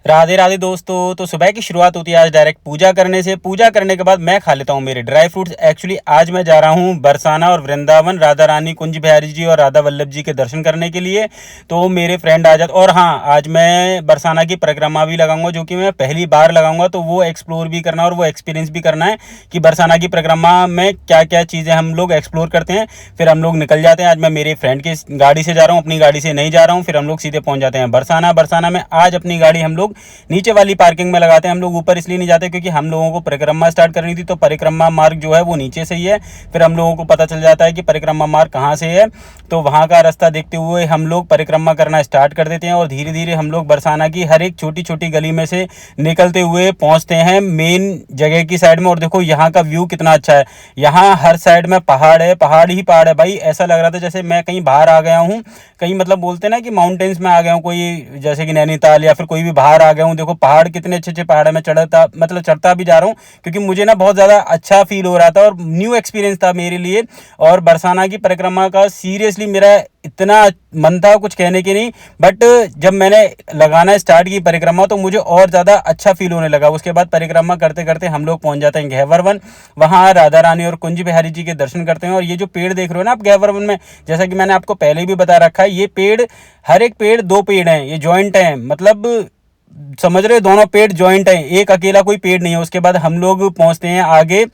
राधे राधे दोस्तों। तो सुबह की शुरुआत होती है आज डायरेक्ट पूजा करने से। पूजा करने के बाद मैं खा लेता हूँ मेरे ड्राई फ्रूट्स। एक्चुअली आज मैं जा रहा हूँ बरसाना और वृंदावन, राधा रानी कुंज बिहारी जी और राधा वल्लभ जी के दर्शन करने के लिए। तो मेरे फ्रेंड आ जाते। और हाँ, आज मैं बरसाना की परिक्रमा भी लगाऊंगा, जो कि मैं पहली बार लगाऊंगा। तो वो एक्सप्लोर भी करना और वो एक्सपीरियंस भी करना है कि बरसाना की परिक्रमा में क्या क्या चीज़ें हम लोग एक्सप्लोर करते हैं। फिर हम लोग निकल जाते हैं। आज मैं मेरे फ्रेंड की गाड़ी से जा रहा हूँ, अपनी गाड़ी से नहीं जा रहा हूँ। फिर हम लोग सीधे पहुँच जाते हैं बरसाना। बरसाना में आज अपनी गाड़ी हम लोग नीचे वाली पार्किंग में लगाते हैं। हम लोग ऊपर इसलिए नहीं जाते क्योंकि हम लोगों को परिक्रमा स्टार्ट करनी थी, तो परिक्रमा मार्ग जो है वो नीचे से ही है। फिर हम लोगों को पता चल जाता है कि परिक्रमा मार्ग कहाँ से है, तो वहाँ का रास्ता देखते हुए हम लोग परिक्रमा करना स्टार्ट कर देते हैं। और धीरे धीरे हम लोग बरसाना की हर एक छोटी छोटी गली में से निकलते हुए पहुँचते हैं मेन जगह की साइड में। और देखो यहाँ का व्यू कितना अच्छा है। यहाँ हर साइड में पहाड़ है, पहाड़ ही पहाड़ है भाई। ऐसा लग रहा था जैसे मैं कहीं बाहर आ गया हूँ, कहीं मतलब बोलते हैं ना कि माउंटेन्स में आ गया हूँ, कोई जैसे कि नैनीताल या फिर कोई भी बाहर आ गया हूँ। देखो पहाड़ कितने अच्छे अच्छे पहाड़ है। मैं चढ़ता मतलब चढ़ता भी जा रहा हूँ क्योंकि मुझे ना बहुत ज़्यादा अच्छा फील हो रहा था और न्यू एक्सपीरियंस था मेरे लिए। और बरसाना की परिक्रमा का सीरियसली मेरा इतना मन था कुछ कहने के नहीं। बट जब मैंने लगाना स्टार्ट की परिक्रमा तो मुझे और ज़्यादा अच्छा फील होने लगा। उसके बाद परिक्रमा करते करते हम लोग पहुंच जाते हैं घेवर वन। वहाँ राधा रानी और कुंज बिहारी जी के दर्शन करते हैं। और ये जो पेड़ देख रहे हो ना आप घेवर वन में, जैसा कि मैंने आपको पहले भी बता रखा है, ये पेड़ हर एक पेड़ दो पेड़ हैं, ये जॉइंट हैं। मतलब समझ रहे हो, दोनों पेड़ जॉइंट हैं, एक अकेला कोई पेड़ नहीं है। उसके बाद हम लोग पहुंचते हैं आगे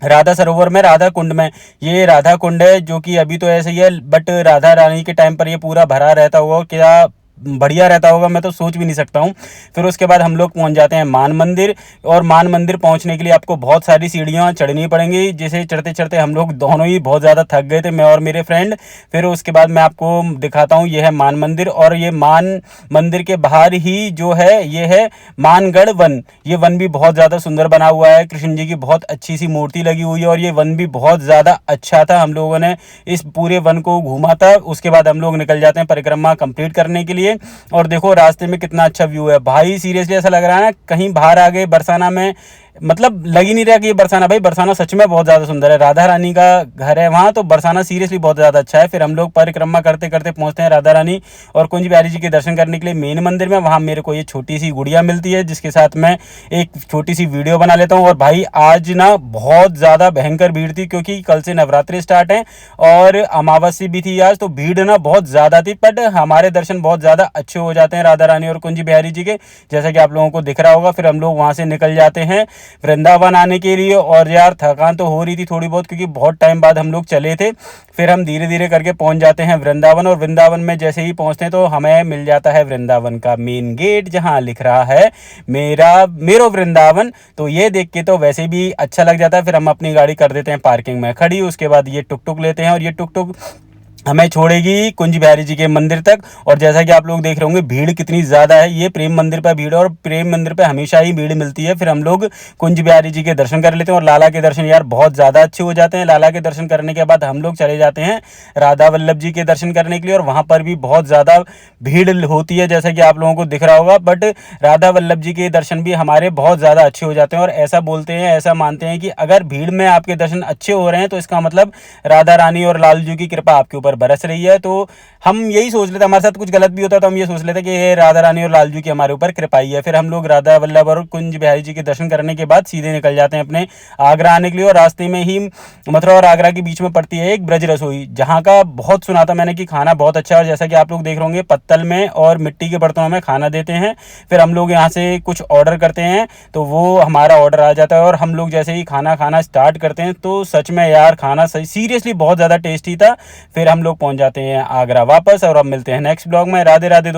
राधा सरोवर में, राधा कुंड में। ये राधा कुंड है जो कि अभी तो ऐसे ही है, बट राधा रानी के टाइम पर ये पूरा भरा रहता होगा, क्या बढ़िया रहता होगा, मैं तो सोच भी नहीं सकता हूँ। फिर उसके बाद हम लोग पहुँच जाते हैं मान मंदिर। और मान मंदिर पहुँचने के लिए आपको बहुत सारी सीढ़ियाँ चढ़नी पड़ेंगी, जिसे चढ़ते चढ़ते हम लोग दोनों ही बहुत ज़्यादा थक गए थे, मैं और मेरे फ्रेंड। फिर उसके बाद मैं आपको दिखाता हूँ, ये है मान मंदिर। और ये मान मंदिर के बाहर ही जो है ये है मानगढ़ वन। ये वन भी बहुत ज़्यादा सुंदर बना हुआ है, कृष्ण जी की बहुत अच्छी सी मूर्ति लगी हुई है। और ये वन भी बहुत ज़्यादा अच्छा था, हम लोगों ने इस पूरे वन को घूमा था। उसके बाद हम लोग निकल जाते हैं परिक्रमा कंप्लीट करने के लिए। और देखो रास्ते में कितना अच्छा व्यू है भाई। सीरियसली ऐसा लग रहा है ना कहीं बाहर आ गए बरसाना में। मतलब लग ही नहीं रहा कि ये बरसाना, भाई बरसाना सच में बहुत ज़्यादा सुंदर है। राधा रानी का घर है वहाँ, तो बरसाना सीरियसली बहुत ज़्यादा अच्छा है। फिर हम लोग परिक्रमा करते करते पहुँचते हैं राधा रानी और कुंज बिहारी जी के दर्शन करने के लिए मेन मंदिर में। वहाँ मेरे को ये छोटी सी गुड़िया मिलती है जिसके साथ मैं एक छोटी सी वीडियो बना लेता हूँ। और भाई आज ना बहुत ज़्यादा भयंकर भीड़ थी क्योंकि कल से नवरात्रि स्टार्ट है और अमावस्या भी थी आज, तो भीड़ ना बहुत ज़्यादा थी। बट हमारे दर्शन बहुत ज़्यादा अच्छे हो जाते हैं राधा रानी और कुंज बिहारी जी के, जैसा कि आप लोगों को दिख रहा होगा। फिर हम लोग वहाँ से निकल जाते हैं वृंदावन आने के लिए। और यार थकान तो हो रही थी थोड़ी बहुत क्योंकि बहुत टाइम बाद हम लोग चले थे। फिर हम धीरे धीरे करके पहुंच जाते हैं वृंदावन। और वृंदावन में जैसे ही पहुंचते हैं तो हमें मिल जाता है वृंदावन का मेन गेट, जहां लिख रहा है मेरो वृंदावन। तो ये देख के तो वैसे भी अच्छा लग जाता है। फिर हम अपनी गाड़ी कर देते हैं पार्किंग में खड़ी। उसके बाद ये टुक टुक लेते हैं और ये टुक टुक हमें छोड़ेगी कुंज बिहारी जी के मंदिर तक। और जैसा कि आप लोग देख रहे होंगे भीड़ कितनी ज़्यादा है, ये प्रेम मंदिर पर भीड़ है और प्रेम मंदिर पर हमेशा ही भीड़ मिलती है। फिर हम लोग कुंज बिहारी जी के दर्शन कर लेते हैं और लाला के दर्शन यार बहुत ज़्यादा अच्छे हो जाते हैं। लाला के दर्शन करने के बाद हम लोग चले जाते हैं राधा वल्लभ जी के दर्शन करने के लिए। और वहाँ पर भी बहुत ज़्यादा भीड़ होती है जैसा कि आप लोगों को दिख रहा होगा। बट राधा वल्लभ जी के दर्शन भी हमारे बहुत ज़्यादा अच्छे हो जाते हैं। और ऐसा बोलते हैं, ऐसा मानते हैं कि अगर भीड़ में आपके दर्शन अच्छे हो रहे हैं तो इसका मतलब राधा रानी और लाल जी की कृपा आपके ऊपर बरस रही है। तो हम यही सोच लेते, हमारे साथ कुछ गलत भी होता है तो हम ये सोच लेते कि ये राधा रानी और लाल जी की हमारे ऊपर कृपा ही है। फिर हम लोग राधा वल्लभ और कुंज बिहारी जी के दर्शन करने के बाद सीधे निकल जाते हैं अपने आगरा आने के लिए। और रास्ते में ही मथुरा और आगरा के बीच में पड़ती है एक ब्रज रसोई, जहाँ का बहुत सुना था मैंने कि खाना बहुत अच्छा है। और जैसा कि आप लोग देख रहे होंगे पत्तल में और मिट्टी के बर्तनों में खाना देते हैं। फिर हम लोग यहाँ से कुछ ऑर्डर करते हैं तो वो हमारा ऑर्डर आ जाता है। और हम लोग जैसे ही खाना खाना स्टार्ट करते हैं तो सच में यार खाना सही सीरियसली बहुत ज़्यादा टेस्टी था। फिर हम लोग पहुँच जाते हैं आगरा वापस। और अब मिलते हैं नेक्स्ट ब्लॉग में। राधे राधे।